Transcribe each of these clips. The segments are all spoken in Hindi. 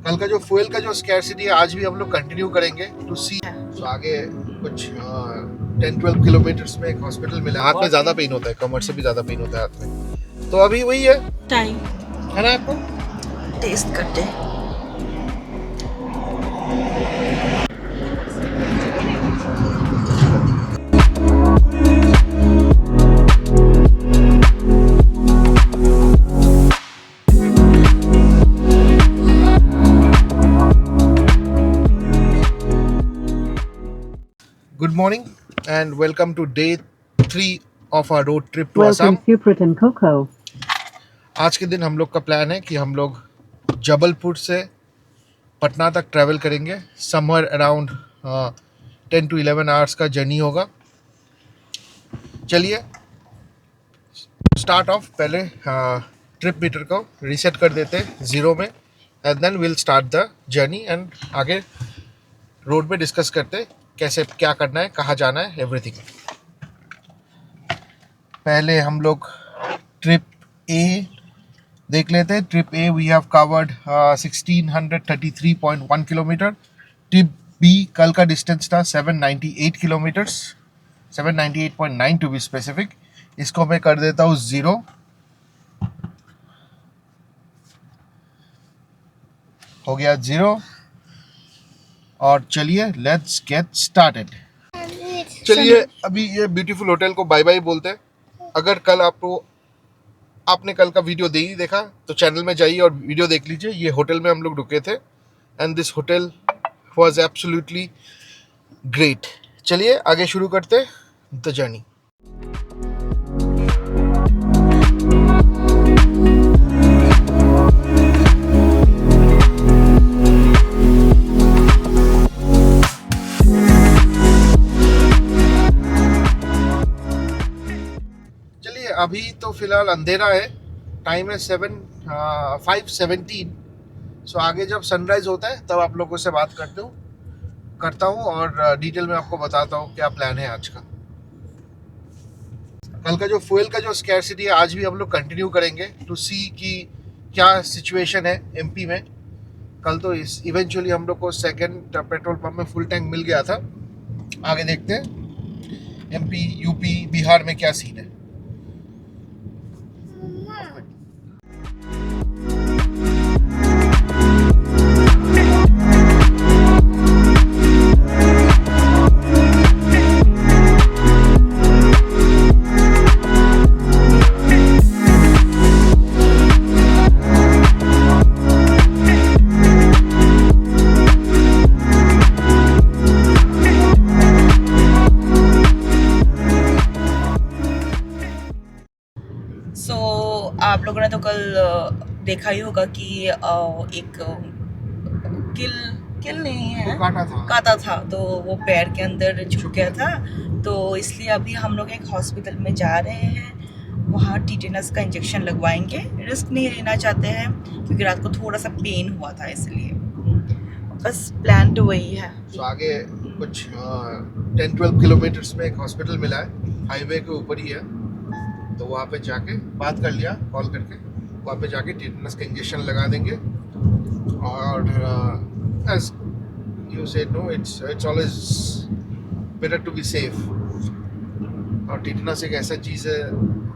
कल का जो फ्यूल का जो स्कैरसिटी है आज भी हम लोग कंटिन्यू करेंगे टू सी। तो आगे कुछ 10-12 किलोमीटर्स में एक हॉस्पिटल मिला। हाथ में ज्यादा पेन होता है, कमर से भी ज्यादा पेन होता है हाथ में। तो अभी वही है टाइम है ना, आपको टेस्ट करते हैं। Good morning and welcome to day 3 of our road trip to Assam. Welcome Suprit and Coco. आज के दिन हम लोग का प्लान है कि हम लोग जबलपुर से पटना तक ट्रैवल करेंगे। समवेयर अराउंड 10 to 11 आवर्स का जर्नी होगा। चलिए स्टार्ट ऑफ, पहले ट्रिप मीटर को रीसेट कर देते हैं ज़ीरो में and then will start the journey and आगे रोड पे डिस्कस करते हैं कैसे क्या करना है, कहाँ जाना है, एवरीथिंग। पहले हम लोग ट्रिप ए देख लेते हैं। Trip A we have covered 1633.1 kilometre. Trip B कल का डिस्टेंस था 798 किलोमीटर्स, 798.9 टू बी स्पेसिफिक। इसको मैं कर देता हूँ ज़ीरो। हो गया ज़ीरो और चलिए लेट्स गेट स्टार्टेड। चलिए अभी ये ब्यूटीफुल होटल को बाय बाय बोलते हैं। अगर कल आपने कल का वीडियो नहीं देखा तो चैनल में जाइए और वीडियो देख लीजिए। ये होटल में हम लोग रुके थे and this hotel was absolutely great. चलिए आगे शुरू करते हैं द जर्नी। अभी तो फिलहाल अंधेरा है, टाइम है 5:17। सो आगे जब सनराइज होता है तब आप लोगों से बात करता हूँ और डिटेल में आपको बताता हूँ क्या प्लान है आज का। कल का जो फ्यूल का जो स्कैरसिटी है आज भी हम लोग कंटिन्यू करेंगे टू सी कि क्या सिचुएशन है एमपी में। कल तो इवेंचुअली हम लोग को सेकंड पेट्रोल पंप में फुल टैंक मिल गया था। आगे देखते हैं एमपी, यूपी, बिहार में क्या सीन है। आप लोगों ने तो कल देखा ही होगा कि एक किल नहीं है, काटा था तो वो पैर के अंदर छुप गया था। तो इसलिए अभी हम लोग एक हॉस्पिटल में जा रहे हैं, वहाँ टिटेनस का इंजेक्शन लगवाएंगे। रिस्क नहीं लेना चाहते हैं क्योंकि रात को थोड़ा सा पेन हुआ था, इसलिए बस प्लान तो वही है। तो आगे कुछ 10-12 किलोमीटर्स में एक हॉस्पिटल मिला है, हाईवे के ऊपर ही है। तो वहाँ पे जाके बात कर लिया कॉल करके, वहाँ पे जाके टिटेनस का इंजेक्शन लगा देंगे। और as you said no, it's always better to be safe. और टिटेनस एक ऐसा चीज़ है,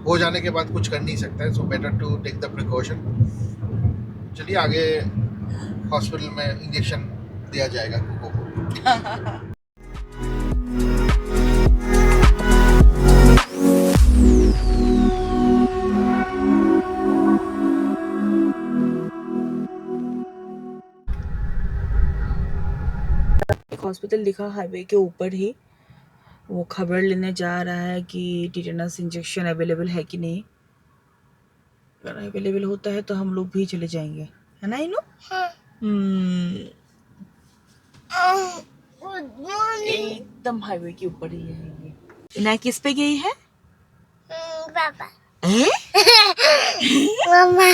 हो जाने के बाद कुछ कर नहीं सकता है, so better to take the precaution. चलिए आगे हॉस्पिटल में इंजेक्शन दिया जाएगा कुको को। हॉस्पिटल लिखा हाईवे के ऊपर ही, वो खबर लेने जा रहा है कि टिटेनस इंजेक्शन अवेलेबल है कि नहीं। अगर अवेलेबल होता है तो हम लोग भी चले जाएंगे, है ना इनो? एकदम हाईवे के ऊपर ही है ये। इना किस पे गई है? पापा। मम्मा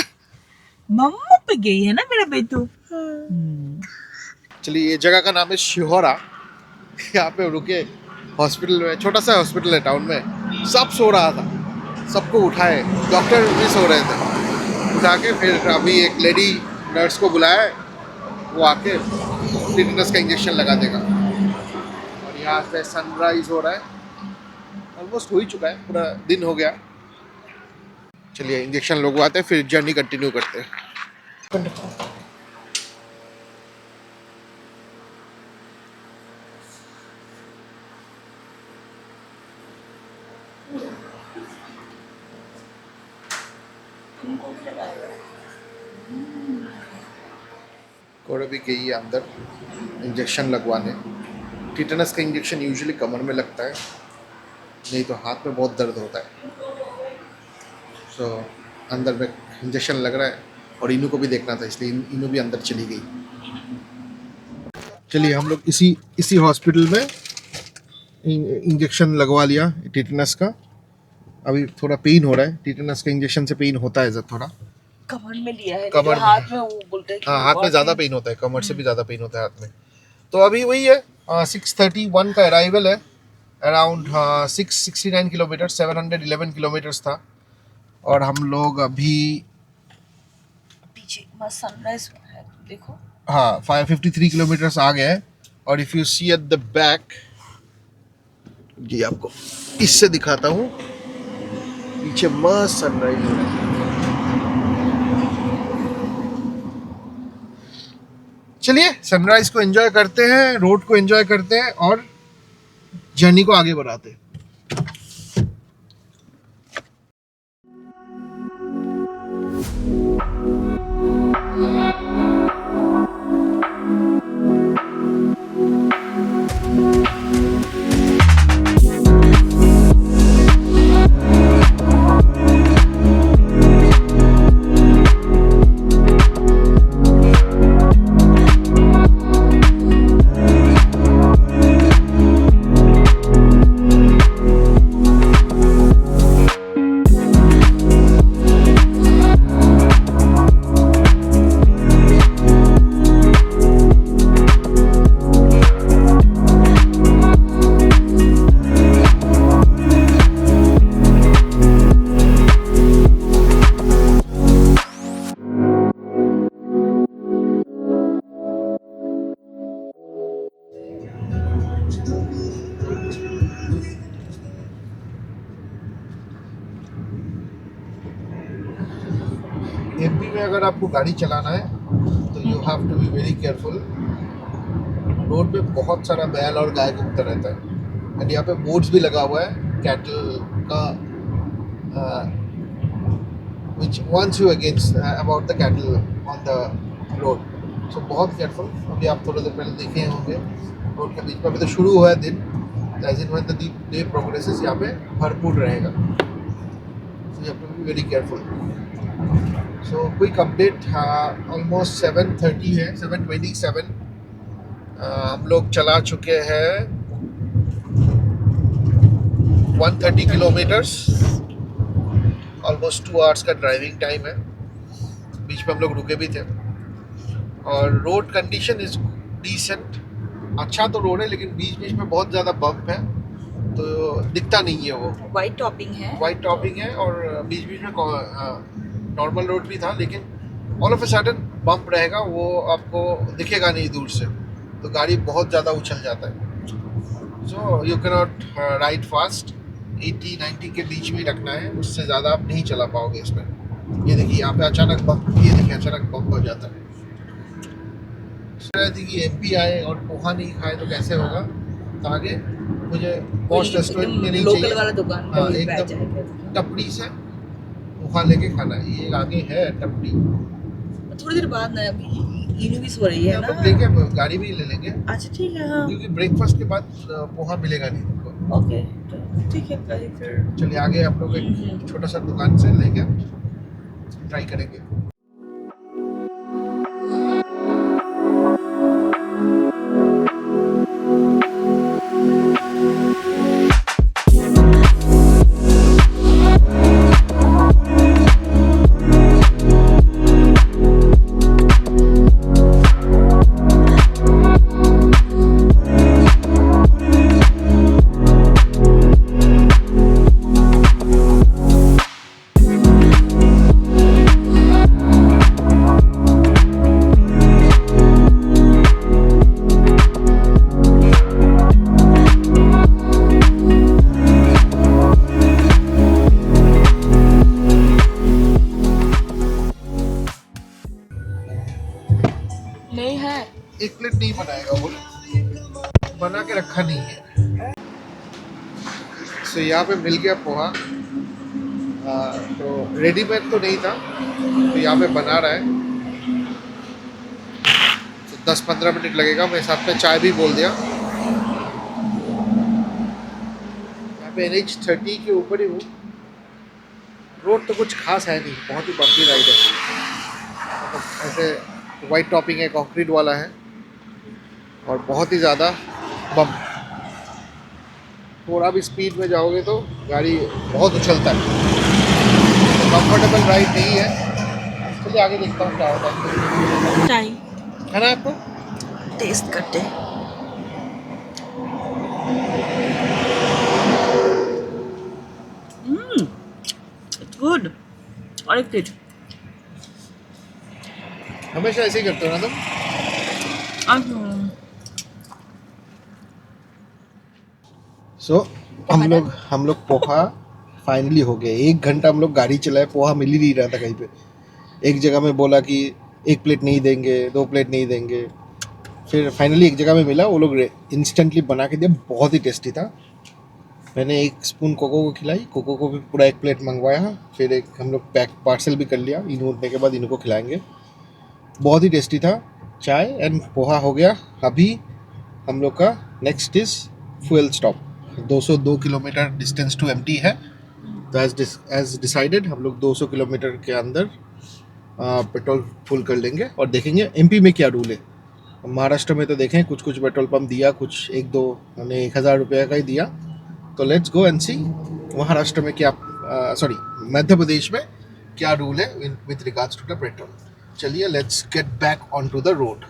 मम्मा पे गई है ना मेरा बेटू। चलिए ये जगह का नाम है शिहोरा। यहाँ पे रुके हॉस्पिटल में, छोटा सा हॉस्पिटल है टाउन में। सब सो रहा था, सबको उठाए, डॉक्टर भी सो रहे थे। उठा के फिर अभी एक लेडी नर्स को बुलाया, वो आके टिटेनस का इंजेक्शन लगा देगा। और यहाँ पे सनराइज हो रहा है, ऑलमोस्ट हो ही चुका है, पूरा दिन हो गया। चलिए इंजेक्शन लगवाते हैं, फिर जर्नी कंटिन्यू करते हैं। और अभी गई है अंदर इंजेक्शन लगवाने। टिटेनस का इंजेक्शन यूजुअली कमर में लगता है, नहीं तो हाथ में बहुत दर्द होता है। सो अंदर में इंजेक्शन लग रहा है और इनू को भी देखना था, इसलिए इनू भी अंदर चली गई। चलिए हम लोग इसी हॉस्पिटल में इंजेक्शन लगवा लिया टिटेनस का। अभी थोड़ा पेन हो रहा है, टिटेनस का इंजेक्शन से पेन होता है जब थोड़ा। कमर में लिया है, कमर में। हाथ में वो बोलते हैं कि हाँ, हाथ में ज़्यादा पेन होता है, कमर से भी ज़्यादा पेन होता है हाथ में। तो अभी वही है, 6:31 का अराइवल है। अराउंड 669 किलोमीटर, 711 किलोमीटर्स था। और हम लोग अभी पीछे मस्त सनराइज है, देखो। हाँ 553 किलोमीटर्स आ गए हैं। और if you see at the back, जी आपको इससे दिखाता हूँ, पीछे मस्त सनराइज हो रहा है। चलिए सनराइज को एंजॉय करते हैं, रोड को एंजॉय करते हैं और जर्नी को आगे बढ़ाते हैं। एमपी में अगर आपको गाड़ी चलाना है तो you have to be very careful. Road पे बहुत सारा बैल और गाय घूमता रहता है। एंड यहाँ पे बोर्ड्स भी लगा हुआ है कैटल का, which warns you against about the cattle on the road. So बहुत केयरफुल। अभी आप थोड़ी देर पहले देखे होंगे रोड के बीच में, अभी तो शुरू हुआ है दिन, as in when the day progresses यहाँ पे भरपूर रहेगा। So you have to be very careful. So quick update, almost 7:30 है, 7:27। हम लोग चला चुके हैं 130 किलोमीटर्स, ऑलमोस्ट 2 आवर्स का ड्राइविंग टाइम है। बीच में हम लोग रुके भी थे। और रोड कंडीशन इज डिसेंट, अच्छा तो रोड है, लेकिन बीच बीच में बहुत ज़्यादा बम्प है, तो दिखता नहीं है। वो वाइट टॉपिंग है और बीच बीच में नॉर्मल रोड भी था, लेकिन all of a sudden bump रहेगा, वो आपको दिखेगा नहीं दूर से, तो गाड़ी बहुत ज़्यादा उछल जाता है। So you can not ride fast, 80-90 के बीच में रखना है, उससे ज़्यादा आप नहीं चला पाओगे इसमें। ये देखिए यहाँ पे अचानक बम्प, ये देखिए अचानक बम्प हो जाता है। कि एमपी आए और पोहा नहीं खाए तो कैसे होगा। तो आगे मुझे पॉश रेस्टोरेंट में नहीं लोकल चाहिए, वाला दुकान हाँ, पे एकदम टपड़ी से पोहा लेके खाना है। ये आगे है टपड़ी, थोड़ी देर बाद ना, अभी इनू भी सो रही है हम ना, लोग लेंगे, गाड़ी भी ले लेंगे, अच्छा ठीक है, हाँ क्योंकि ब्रेकफास्ट के बाद पोहा मिलेगा नहीं तुमको। ओके ठीक है, फिर चलिए आगे आप लोग एक छोटा सा दुकान से लेके ट्राई करेंगे। नहीं है। एक प्लेट नहीं बनाएगा वो, बना के रखा नहीं है। तो यहाँ पे मिल गया पोहा, तो रेडीमेड तो नहीं था, तो यहाँ पे बना रहा है। तो 10-15 मिनट लगेगा। मैं साथ में चाय भी बोल दिया। यहाँ पे NH30 के ऊपर ही हूँ। रोड तो कुछ खास है नहीं, बहुत ही बम्पी राइड है। मतलब ऐसे वाइट टॉपिंग है, कंक्रीट वाला है और बहुत ही ज़्यादा बम। थोड़ा भी स्पीड में जाओगे तो गाड़ी बहुत उछलता है। तो कंफर्टेबल राइड नहीं है। चलिए आगे देखता हूँ क्या होता है। चाय है ना आपको? टेस्ट करते हैं। It's good. और एक प्लेट। हमेशा ऐसे ही करते हो ना तुम? सो हम लोग पोहा फाइनली हो गए। 1 घंटा हम लोग गाड़ी चलाए, पोहा मिल ही नहीं रहा था कहीं पे। एक जगह में बोला कि 1 प्लेट नहीं देंगे, 2 प्लेट नहीं देंगे। फिर फाइनली एक जगह में मिला, वो लोग इंस्टेंटली बना के दिया। बहुत ही टेस्टी था। मैंने 1 स्पून कोको को खिलाई, कोको को भी पूरा 1 प्लेट मंगवाया। फिर एक हम लोग पैक पार्सल भी कर लिया। इन उठने के बाद इनको खिलाएंगे। बहुत ही टेस्टी था। चाय एंड पोहा हो गया। अभी हम लोग का next is fuel stop. 202 kilometre distance to empty है। तो एज डिसाइडेड हम लोग 200 किलोमीटर के अंदर पेट्रोल फुल कर लेंगे और देखेंगे एमपी में क्या रूल है। महाराष्ट्र में तो देखें कुछ कुछ पेट्रोल पंप दिया, कुछ 1-2 हमने 1000 रुपये का ही दिया। तो let's go and see Maharashtra में क्या, सॉरी मध्य प्रदेश में क्या रूल है with regards to the petrol. चलिए let's get back on to the road.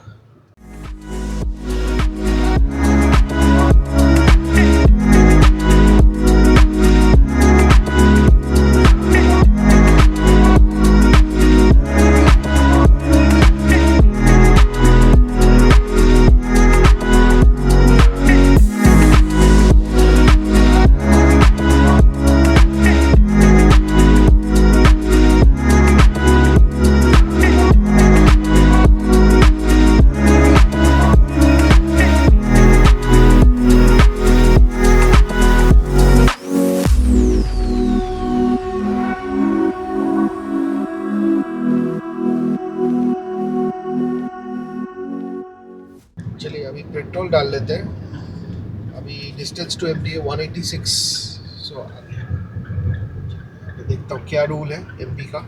चलिए अभी पेट्रोल डाल लेते हैं। अभी डिस्टेंस टू एमपी 186। सो देखता हूँ क्या रूल है एमपी का।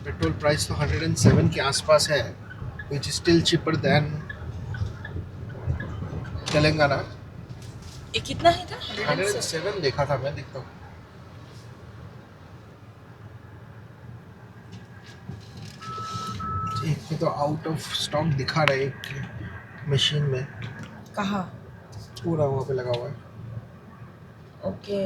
पेट्रोल प्राइस तो 107 के आसपास है, which is still cheaper than Telangana. ये कितना ही था? 107 देखा था मैं, देखता हूँ। एक पे तो आउट ऑफ स्टॉक दिखा रहा है एक मशीन में। कहाँ? पूरा वहाँ पे लगा हुआ है। ओके।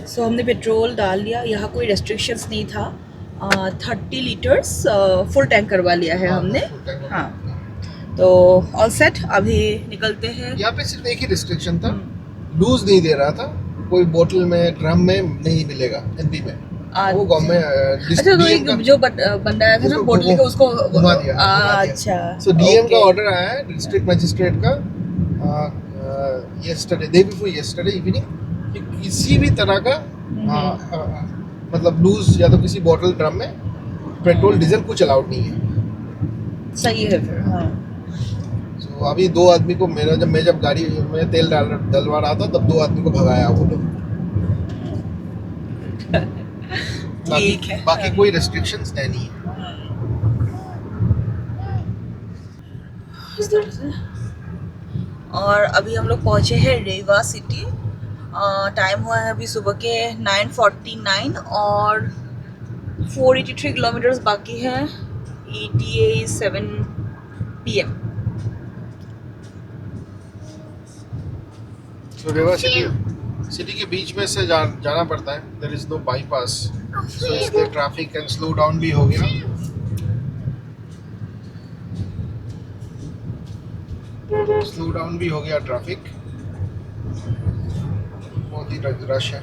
सो हमने पेट्रोल डाल लिया। यहाँ कोई रेस्ट्रिक्शंस नहीं था। 30 लीटर्स फुल टैंक करवा लिया है हमने। हाँ, तो ऑल सेट। अभी निकलते हैं। यहाँ पे सिर्फ एक ही रिस्ट्रिक्शन था, लूज नहीं दे रहा था। कोई बोतल में ड्रम में नहीं मिलेगा एमपी में। वो गवर्नमेंट अच्छा, तो एक जो बंदा आया था ना बोतल का, उसको घुमा दिया। अच्छा, सो डीएम का ऑर्डर आया है डिस्ट्रिक्ट मजिस्ट्रेट का yesterday, day before yesterday evening, कि किसी भी तरह का मतलब लूज या तो किसी बोतल ड्रम में पेट्रोल डीजल कुछ अलाउड नहीं है। सही है फिर। हाँ, तो अभी 2 आदमी को मैं जब गाड़ी में तेल डलवा रहा था तब 2 आदमी को भगाया वो लोग। ठीक है। बाकी कोई रेस्ट्रिक्शंस नहीं है। और अभी हम लोग पहुंचे हैं रेवा सिटी। टाइम हुआ है अभी सुबह के 9:49 और 483 किलोमीटर्स बाकी है। ETA 7 PM। तो रेवा सिटी सिटी के बीच में से जाना पड़ता है, देयर इज नो बाईपास, सो इसलिए ट्रैफिक कैन स्लो डाउन भी हो गया। स्लो डाउन भी हो गया ट्रैफिक, बहुत ही रश है।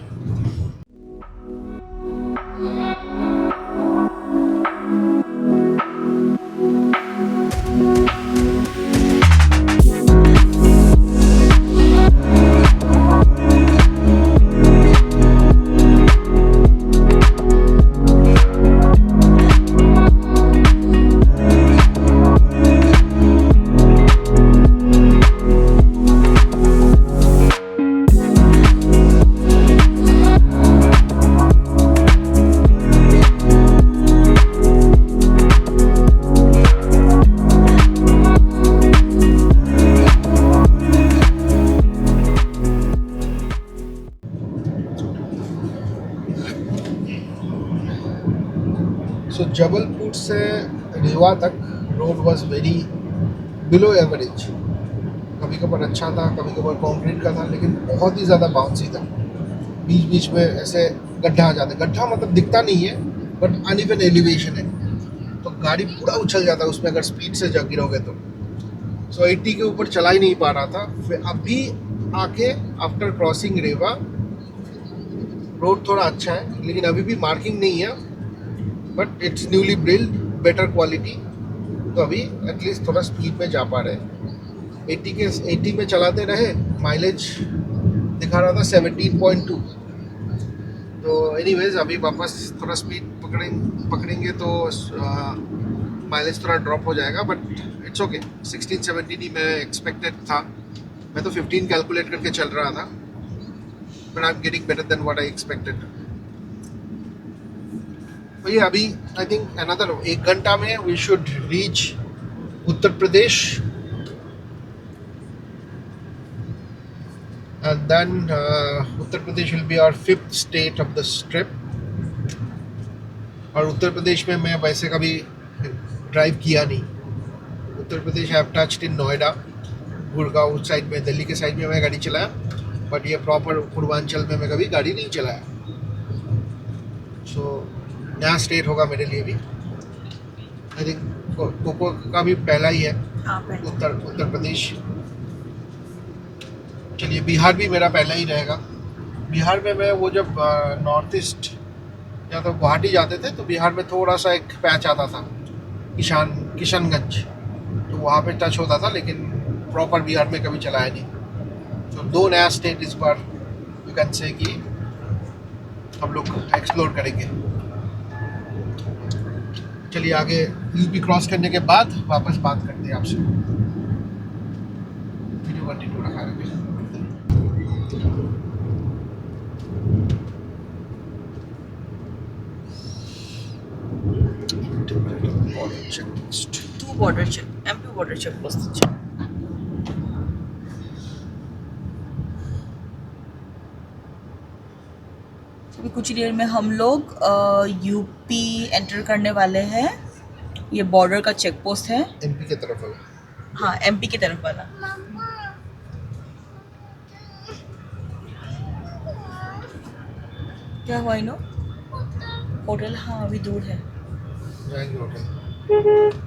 सो जबलपुर से रीवा तक road was very below average, कभी कभार अच्छा था, कभी कभार कंक्रीट का था, लेकिन बहुत ही ज़्यादा बाउंसी था। बीच बीच में ऐसे गड्ढा आ जाता है, गड्ढा मतलब दिखता नहीं है बट अनइवन एलिवेशन है, तो गाड़ी पूरा उछल जाता है उसमें अगर स्पीड से जा गिरोगे तो। सो 80 के ऊपर चला ही नहीं पा रहा था। फिर अभी आके आफ्टर क्रॉसिंग रेवा रोड थोड़ा अच्छा है, लेकिन अभी भी मार्किंग नहीं है, but it's newly build, better quality, तो अभी एटलीस्ट थोड़ा स्पीड में जा पा रहे हैं। 80 में चलाते रहे, माइलेज दिखा रहा था 17.2। तो एनीवेज अभी वापस थोड़ा स्पीड पकड़ेंगे तो माइलेज थोड़ा ड्रॉप हो जाएगा, बट इट्स ओके। 16-17 ही मैं एक्सपेक्टेड था, मैं तो 15 कैलकुलेट करके चल रहा था, but I am getting better then what I expected. तो ये अभी आई थिंक अनदर 1 घंटा में we should reach Uttar Pradesh, and then Uttar Pradesh will be our 5th state of this trip। और उत्तर प्रदेश में मैं वैसे कभी ड्राइव किया नहीं। Uttar Pradesh I have touched इन नोएडा, गुड़गांव उस साइड में, दिल्ली के साइड में मैं गाड़ी चलाया, बट ये प्रॉपर पूर्वांचल में मैं कभी गाड़ी नहीं चलाया। सो नया स्टेट होगा मेरे लिए भी। आई थिंक कोको का भी पहला ही है। उत्तर प्रदेश। चलिए, बिहार भी मेरा पहला ही रहेगा। बिहार में मैं वो जब नॉर्थ ईस्ट या तो गुवाहाटी जाते थे तो बिहार में थोड़ा सा एक पैच आता था, किशनगंज, तो वहाँ पे टच होता था, लेकिन प्रॉपर बिहार में कभी चलाया नहीं। तो 2 नया स्टेट इस बार यू कैन से कि हम लोग एक्सप्लोर करेंगे। चलिए आगे यूपी क्रॉस करने के बाद वापस बात करते हैं आपसे। वीडियो कंटिन्यू रखा रहेगा। To border check, MP border check post. अभी कुछ देर में हम लोग यूपी एंटर करने वाले हैं। ये बॉर्डर का चेक पोस्ट है, एमपी की तरफ वाला। हाँ, एमपी की तरफ वाला। क्या हुआ इनो? होटल, हाँ अभी दूर है। जाएंगे होटल।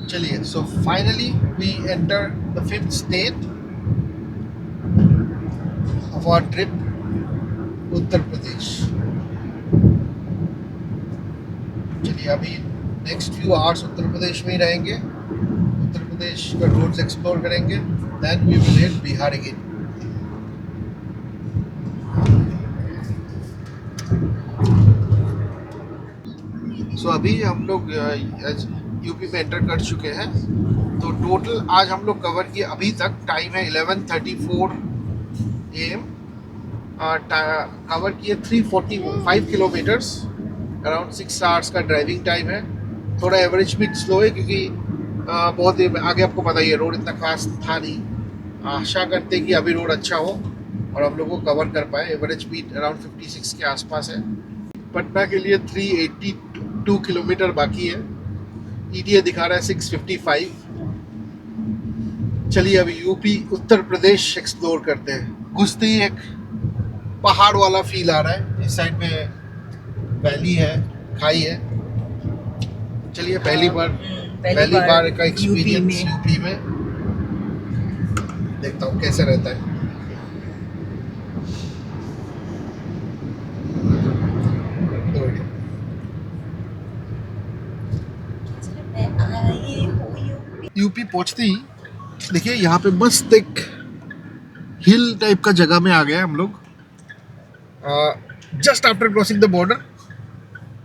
चलिए, so finally we enter the 5th state of our trip, उत्तर प्रदेश। चलिए, अभी next few hours Uttar Pradesh में ही रहेंगे, उत्तर प्रदेश का रोड्स एक्सप्लोर करेंगे, then we will hit Bihar again. So अभी हम लोग यूपी में एंटर कर चुके हैं। तो टोटल आज हम लोग कवर किए, अभी तक टाइम है 11:34 AM कवर किए 345 किलोमीटर्स, अराउंड 6 आवर्स का ड्राइविंग टाइम है। थोड़ा एवरेज भी स्लो है क्योंकि बहुत देर आगे आपको पता ही है रोड इतना खास था नहीं। आशा करते हैं कि अभी रोड अच्छा हो और हम लोग को कवर कर पाए। एवरेज स्पीड अराउंड 56 के आसपास है। पटना के लिए 382 किलोमीटर बाकी है। ETA दिखा रहा है 655। चलिए अभी यूपी उत्तर प्रदेश एक्सप्लोर करते हैं। घुसते ही एक पहाड़ वाला फील आ रहा है। इस साइड में वैली है, खाई है। चलिए पहली बार का एक्सपीरियंस यूपी में, देखता हूँ कैसे रहता है। यूपी पहुंचते ही देखिए यहाँ पे मस्त एक हिल टाइप का जगह में आ गए हम लोग। Just after crossing the border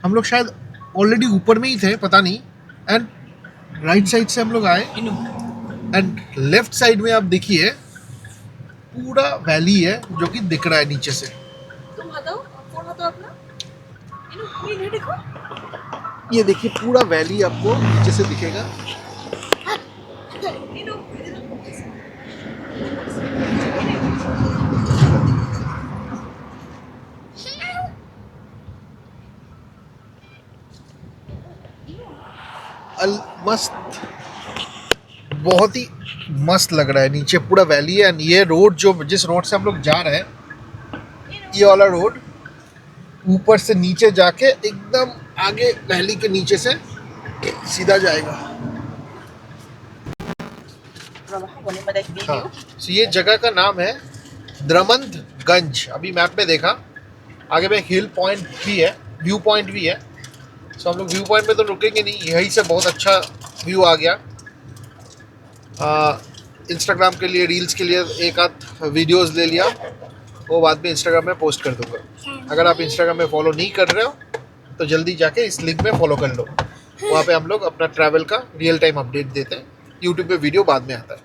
हम लोग शायद ऑलरेडी ऊपर में ही थे, पता नहीं। एंड राइट साइड से हम लोग आए एंड लेफ्ट साइड में आप देखिए पूरा वैली है जो कि दिख रहा है नीचे से। तुम हटाओ फोन हटाओ अपना, ये देखो, ये देखिए पूरा वैली आपको नीचे से दिखेगा। मस्त, बहुत ही मस्त लग रहा है। नीचे पूरा वैली है। ये रोड जो जिस रोड से हम लोग जा रहे हैं, ये वाला रोड ऊपर से नीचे जाके एकदम आगे वैली के नीचे से सीधा जाएगा। हाँ, तो ये जगह का नाम है द्रमंदगंज। अभी मैप में देखा, आगे में हिल पॉइंट भी है, व्यू पॉइंट भी है। तो हम लोग व्यू पॉइंट में तो रुकेंगे नहीं, यहीं से बहुत अच्छा व्यू आ गया। इंस्टाग्राम के लिए, रील्स के लिए एक आध वीडियोस ले लिया, वो बाद में इंस्टाग्राम में पोस्ट कर दूंगा। अगर आप इंस्टाग्राम में फॉलो नहीं कर रहे हो तो जल्दी जाके इस लिंक में फॉलो कर लो। वहाँ पे हम लोग अपना ट्रैवल का रियल टाइम अपडेट देते हैं। यूट्यूब पे वीडियो बाद में आता है।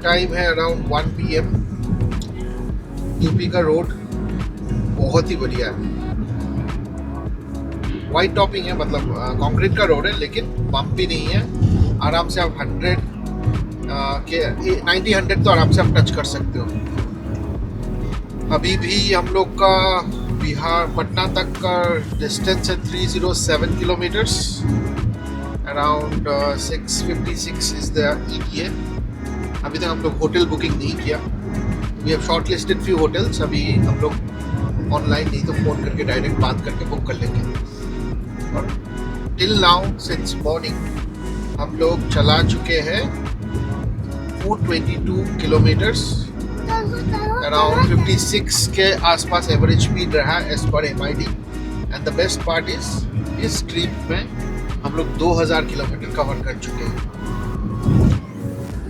टाइम है अराउंड 1 PM। यूपी का रोड बहुत ही बढ़िया है। वाइट टॉपिंग है, मतलब कंक्रीट का रोड है, लेकिन बम्प भी नहीं है। आराम से आप 90-100 तो आराम से आप टच कर सकते हो। अभी भी हम लोग का बिहार पटना तक का डिस्टेंस है 307 kilometres. Around 656 is the ETA। अभी तक हम लोग होटल बुकिंग नहीं किया। We have shortlisted few hotels. अभी हम लोग ऑनलाइन नहीं तो फ़ोन करके डायरेक्ट बात करके बुक कर लेंगे। और टिल नाउ सिंस मॉर्निंग हम लोग चला चुके हैं 422 किलोमीटर्स। अराउंड 56 के आसपास एवरेज स्पीड रहा as per MID। And the best part इस ट्रिप में हम लोग 2000 किलोमीटर कवर कर चुके हैं।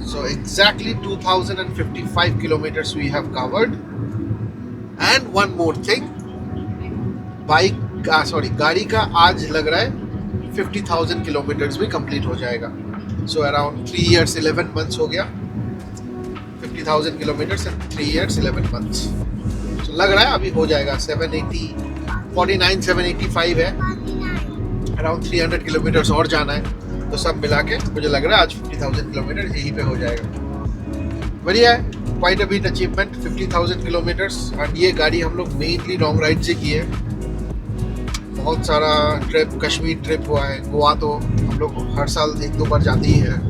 So exactly 2055 kilometers we have covered. And one more thing, गाड़ी का आज लग रहा है 50,000 किलोमीटर्स भी कंप्लीट हो जाएगा। So around 3 years 11 months हो गया। 50,000 kilometres in 3 years 11 months। So लग रहा है अभी हो जाएगा। 785 है। अराउंड 300 किलोमीटर्स और जाना है। तो सब मिला के मुझे लग रहा है आज 50,000 किलोमीटर यहीं पे हो जाएगा। बढ़िया है, quite a bit achievement 50,000 kilometres. और ये गाड़ी हम लोग मेनली लॉन्ग राइड से की है। बहुत सारा ट्रिप, कश्मीर ट्रिप हुआ है, गोवा तो हम लोग हर साल 1-2 बार जाते ही हैं।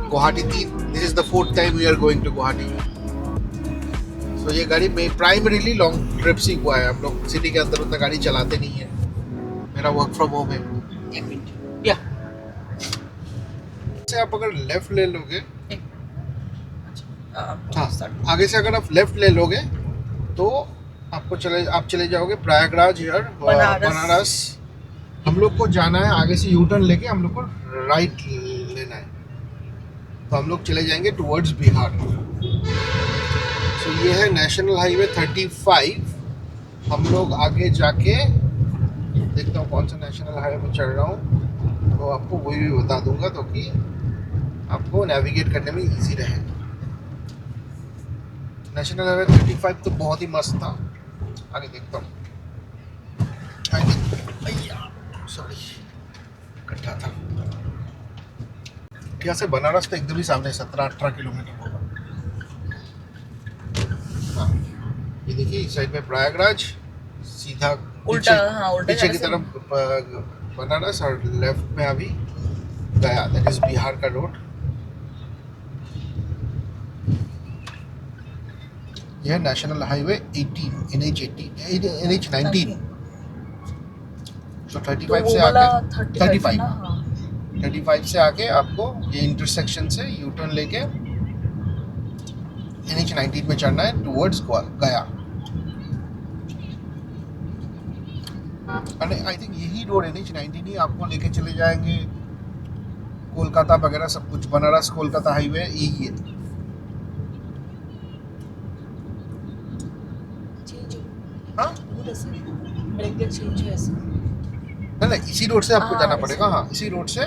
Guwahati 3, this is the 4th time we are going to Guwahati. तो ये गाड़ी में प्राइमरीली लॉन्ग ट्रिप्स ही हुआ है। हम लोग सिटी के अंदर उतना गाड़ी चलाते नहीं है। मेरा वर्क फ्रॉम होम है। या से आप अगर लेफ्ट ले लोगे, हाँ, आगे से अगर आप लेफ्ट ले लोगे तो आप चले जाओगे प्रयागराज, बनारस। हम लोग को जाना है आगे से यू टर्न लेके, हम लोग को राइट लेना है, तो हम लोग चले जाएंगे टुवर्ड्स बिहार। तो ये है नेशनल हाईवे 35। हम लोग आगे जाके देखता हूँ कौन सा नेशनल हाईवे में चढ़ रहा हूँ, तो आपको वही भी बता दूंगा, तो कि आपको नेविगेट करने में इजी रहे। नेशनल हाईवे 35 तो बहुत ही मस्त था। आगे देखता हूँ, सॉरी इकट्ठा था। यहाँ से बनारस तो एकदम ही सामने 17-18 किलोमीटर होगा। हाँ, ये देखिए इस साइड में प्रयागराज, सीधा उल्टा, हाँ उल्टा पीछे की तरफ बनारस, और लेफ्ट में अभी गया, दैट इज बिहार का रोड। यह है नेशनल हाईवे 18, NH 19। तो 35 से आके 35 से आके आपको ये इंटरसेक्शन से यू टर्न लेके NH 19 में चढ़ना है टुवर्ड्स गया। आई थिंक यही रोड NH 19 ही आपको लेके चले जाएंगे कोलकाता वगैरह सब कुछ। बनारस कोलकाता हाईवे यही है। हाँ नहीं, इसी रोड से आपको जाना पड़ेगा। हाँ, इसी रोड से।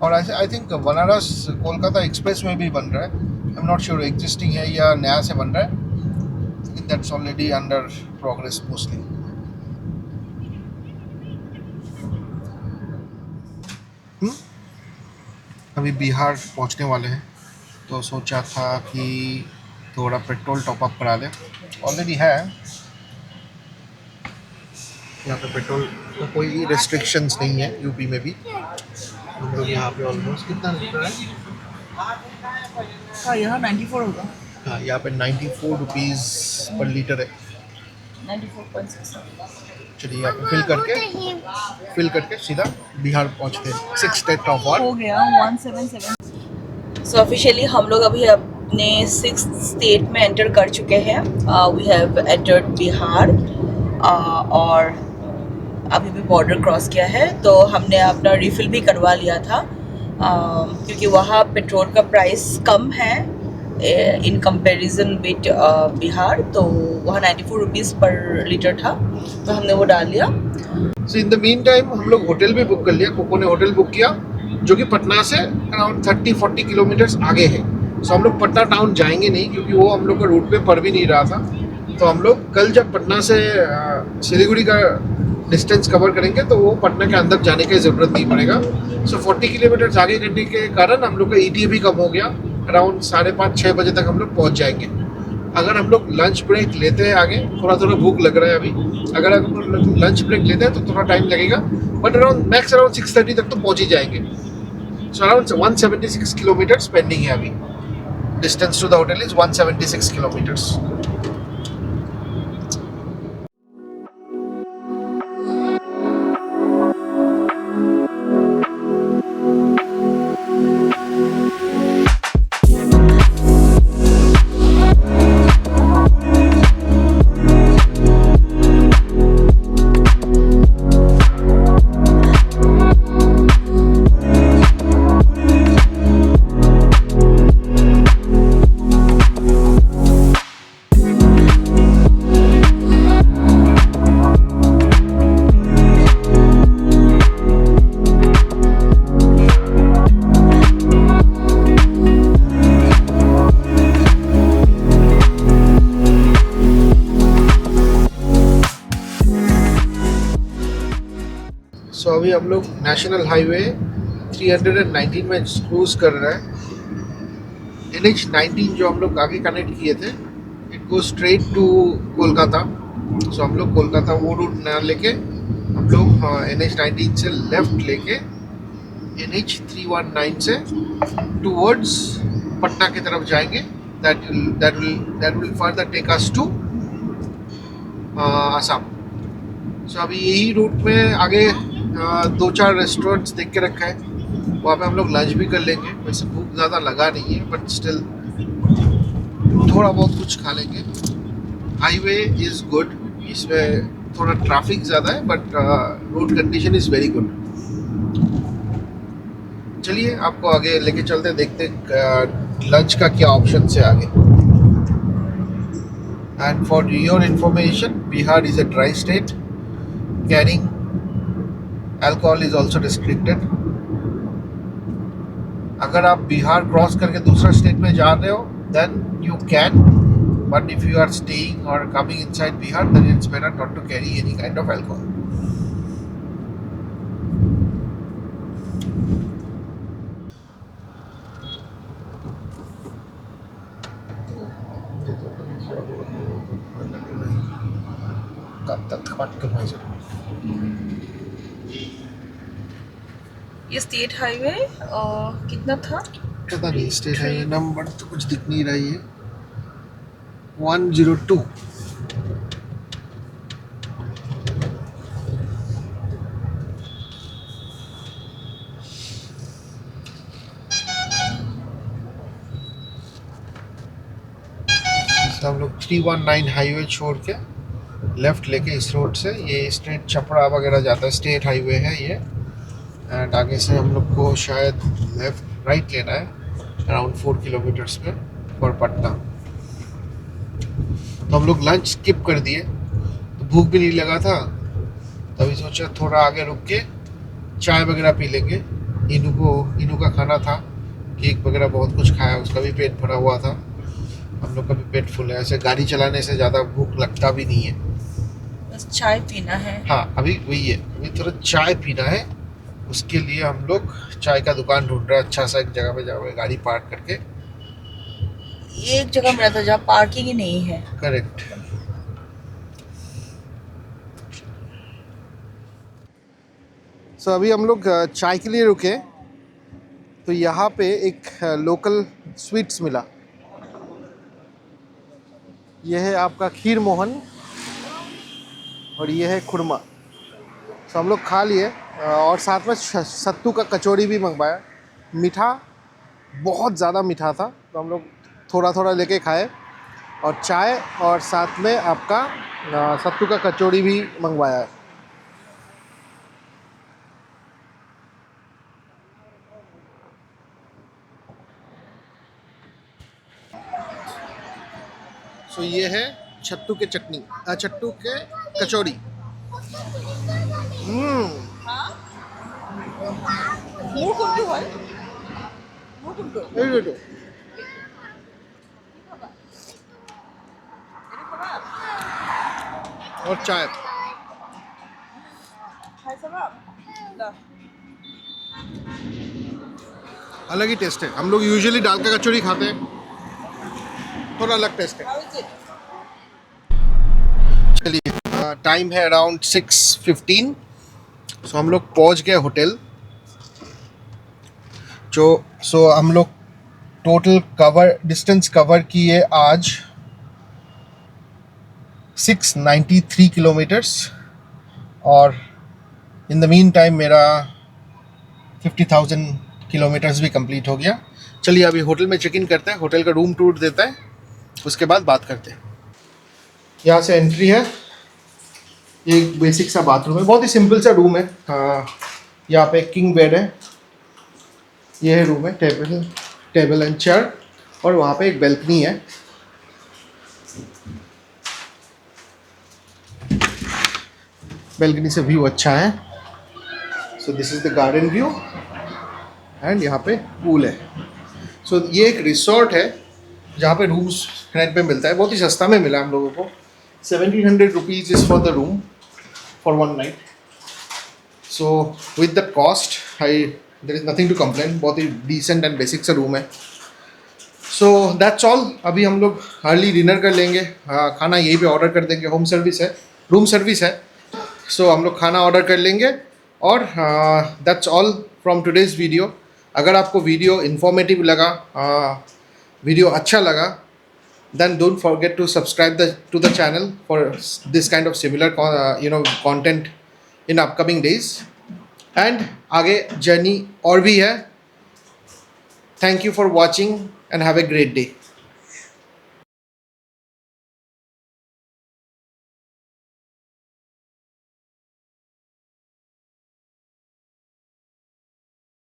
और ऐसे I think Banaras Kolkata express में भी बन रहा है। I am not sure existing है या नया से बन रहा है। That's already under progress mostly. अभी बिहार पहुंचने वाले हैं, तो सोचा था कि थोड़ा पेट्रोल टॉप अप करा लें। ऑलरेडी है यहाँ पे पेट्रोल का कोई रेस्ट्रिक्शंस नहीं है। यूपी में भी हम लोग यहाँ पे ऑलमोस्ट कितना लिटर है? हाँ यहाँ 94 होगा। हाँ, यहाँ पे 94 रुपीज़ पर लीटर है। 94.6। चलिए यहाँ पे फिल करके सीधा बिहार पहुँचते हैं। 6 स्टेट ऑफ और हो गया 177। सो ऑफिशियली हम लोग अभी अपने 6th स्टेट में एंटर कर चुके हैं। वी हैव एंटर्ड बिहार और अभी भी बॉर्डर क्रॉस किया है। तो हमने अपना रिफ़िल भी करवा लिया था क्योंकि वहाँ पेट्रोल का प्राइस कम है इन कंपैरिजन विद बिहार। तो वहाँ 94 रुपीज़ पर लीटर था, तो हमने वो डाल लिया। सो इन द मीन टाइम हम लोग होटल भी बुक कर लिया। कोको ने होटल बुक किया जो कि पटना से अराउंड 30-40 किलोमीटर्स आगे है। सो हम लोग पटना टाउन जाएंगे नहीं क्योंकि वो हम लोग का रूट पे पड़ भी नहीं रहा था। तो हम लोग कल जब पटना से सिलीगुड़ी का डिस्टेंस कवर करेंगे तो वो पटना के अंदर जाने की ज़रूरत नहीं पड़ेगा। सो 40 किलोमीटर आगे करने के कारण हम लोग का ETA भी कम हो गया। अराउंड 5:30-6 बजे तक हम लोग पहुँच जाएंगे। अगर हम लोग लंच ब्रेक लेते हैं आगे, थोड़ा भूख लग रहा है अभी, अगर हम लोग लंच ब्रेक लेते हैं तो थोड़ा टाइम लगेगा, बट अराउंड 6:30 तक तो पहुँच ही जाएंगे। सो अराउंड 176 किलोमीटर्स पेंडिंग है अभी। Distance to the hotel is 176 kilometres. So अभी हम लोग नेशनल हाईवे 319 में क्रूज कर रहे हैं। NH 19 जो हम लोग आगे कनेक्ट किए थे, it go straight to Kolkata. So हम लोग कोलकाता वो रूट ना लेके हम लोग NH 19 से लेफ्ट लेके NH 319 से टूवर्ड्स पटना की तरफ जाएंगे। that will further take us to Assam. सो अभी यही रूट में आगे 2-4 रेस्टोरेंट्स देख के रखा है, वहाँ पे हम लोग लंच भी कर लेंगे। वैसे भूख ज़्यादा लगा नहीं है, बट स्टिल थोड़ा बहुत कुछ खा लेंगे। हाईवे इज़ गुड, इसमें थोड़ा ट्रैफिक ज़्यादा है but road condition is very good. चलिए आपको आगे लेके चलते, देखते लंच का क्या ऑप्शन है आगे। And for your information, Bihar is a dry state, carrying alcohol is also restricted. अगर आप बिहार क्रॉस करके दूसरा स्टेट में जा रहे हो then you can, but if you are staying और coming inside Bihar then it's better not to carry any kind of alcohol. ये स्टेट हाईवे कितना था? पता नहीं, स्टेट हाईवे नंबर तो कुछ दिख नहीं रही है। 102। हम लोग 319 हाईवे छोड़ के लेफ्ट लेके इस रोड से, ये स्ट्रेट छपरा वगैरह जाता है, स्टेट हाईवे है ये। एंड आगे से हम लोग को शायद लेफ्ट राइट लेना है अराउंड 4 किलोमीटर्स में फॉर पटना। तो हम लोग लंच स्किप कर दिए, तो भूख भी नहीं लगा था, तभी सोचा थोड़ा आगे रुक के चाय वगैरह पी लेंगे। इनू का खाना था, केक वगैरह बहुत कुछ खाया, उसका भी पेट भरा हुआ था, हम लोग का भी पेट फुल है। ऐसे गाड़ी चलाने से ज़्यादा भूख लगता भी नहीं है, बस चाय पीना है। हाँ अभी वही है, अभी थोड़ा चाय पीना है। उसके लिए हम लोग चाय का दुकान ढूंढ रहे हैं, अच्छा सा एक जगह पे जाओगे गाड़ी पार्क करके। एक जगह मिला था जहाँ पार्किंग ही नहीं है। करेक्ट। सो अभी हम लोग चाय के लिए रुके, तो यहाँ पे एक लोकल स्वीट्स मिला। यह है आपका खीर मोहन और ये है खुरमा। तो हम लोग खा लिए और साथ में सत्तू का कचौड़ी भी मंगवाया। मीठा बहुत ज़्यादा मीठा था, तो हम लोग थोड़ा थोड़ा लेके खाए, और चाय और साथ में आपका सत्तू का कचौड़ी भी मंगवाया है। सो ये है छत्तू के चटनी, छत्तू के कचौड़ी। और चाय अलग ही टेस्ट है। हम लोग यूजुअली दाल का कचौड़ी खाते हैं, थोड़ा अलग टेस्ट है। चलिए टाइम है अराउंड 6:15। सो हम लोग पहुंच गए होटल। सो हम लोग टोटल डिस्टेंस कवर किए आज 693 किलोमीटर्स, और इन द मीन टाइम मेरा 50,000 किलोमीटर्स भी कंप्लीट हो गया। चलिए अभी होटल में चेक इन करते हैं, होटल का रूम टूर देता है, उसके बाद बात करते हैं। यहाँ से एंट्री है, ये एक बेसिक सा बाथरूम है, बहुत ही सिंपल सा रूम है। यहाँ पे किंग बेड है, ये है रूम है, टेबल एंड चेयर, और वहाँ पे एक बैल्कनी है। बैल्कनी से व्यू अच्छा है। So this is the garden view, and यहाँ पे पूल है। सो ये एक रिसोर्ट है जहाँ पे रूम्स रेंट पे मिलता है, बहुत ही सस्ता में मिला हम लोगों को। 1700 rupees is for the room for 1 night. So with the cost there is nothing to complain, बहुत ही डिसेंट एंड बेसिक सा रूम है। So that's all. अभी हम लोग अर्ली डिनर कर लेंगे, खाना यहीं पे ऑर्डर कर देंगे, होम सर्विस है, रूम सर्विस है। सो हम लोग खाना ऑर्डर कर लेंगे, और that's all from today's video. अगर आपको वीडियो इन्फॉर्मेटिव लगा, वीडियो अच्छा लगा, then don't forget to subscribe to the channel for this kind of similar content in upcoming days, and आगे जर्नी और भी है। Thank you for watching and have a great day.